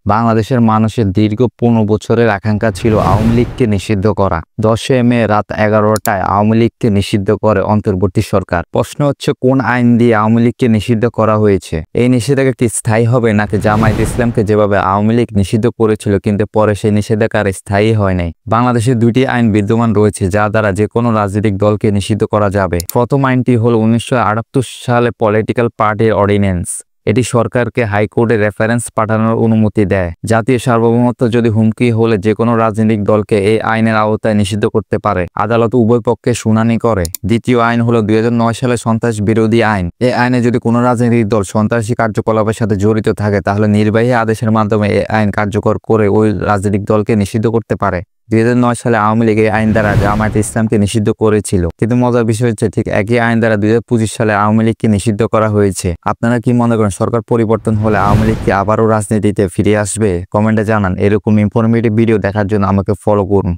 বাংলাদেশের মানুষের দীর্ঘ 15 বছরের আকাঙ্ক্ষা ছিল আওয়ামী লীগকে নিষিদ্ধ করা। 10 মে রাত 11টায় আওয়ামী লীগকে নিষিদ্ধ করে অন্তর্বর্তী সরকার। প্রশ্ন হচ্ছে, কোন আইন দিয়ে আওয়ামী লীগকে নিষিদ্ধ করা হয়েছে? এই নিষেধাজ্ঞা কি স্থায়ী হবে, নাকি জামায়াত ইসলামকে যেভাবে আওয়ামী লীগ নিষিদ্ধ করেছিল কিন্তু পরে সেই নিষেধাজ্ঞা আর স্থায়ী হয় নাই? বাংলাদেশে দুইটি আইন বিদ্যমান রয়েছে যা দ্বারা যে কোনো রাজনৈতিক দলকে নিষিদ্ধ করা যাবে। প্রথম আইনটি হল 1978 সালে পলিটিক্যাল পার্টির অর্ডিন্যান্স। এটি সরকারকে হাইকোর্টে রেফারেন্স পাঠানোর অনুমতি দেয়। জাতীয় সার্বভৌমত্ব যদি হুমকি হলে যে কোনো রাজনৈতিক দলকে এই আইনের আওতায় নিষিদ্ধ করতে পারে। আদালত উভয় পক্ষে শুনানি করে। দ্বিতীয় আইন হলো 2009 সালে সন্ত্রাস বিরোধী আইন। এই আইনে যদি কোনো রাজনৈতিক দল সন্ত্রাসী কার্যকলাপের সাথে জড়িত থাকে তাহলে নির্বাহী আদেশের মাধ্যমে এই আইন কার্যকর করে ওই রাজনৈতিক দলকে নিষিদ্ধ করতে পারে। 2009 সালে আওয়ামী লীগ এই আইন দ্বারা জামায়াত ইসলামকে নিষিদ্ধ করেছিল, কিন্তু মজার বিষয় হচ্ছে ঠিক একই আইন দ্বারা 2025 সালে আওয়ামী লীগকে নিষিদ্ধ করা হয়েছে। আপনারা কি মনে করেন, সরকার পরিবর্তন হলে আওয়ামী লীগ কি আবারও রাজনীতিতে ফিরে আসবে? কমেন্টে জানান। এরকম ইনফরমেটিভ ভিডিও দেখার জন্য আমাকে ফলো করুন।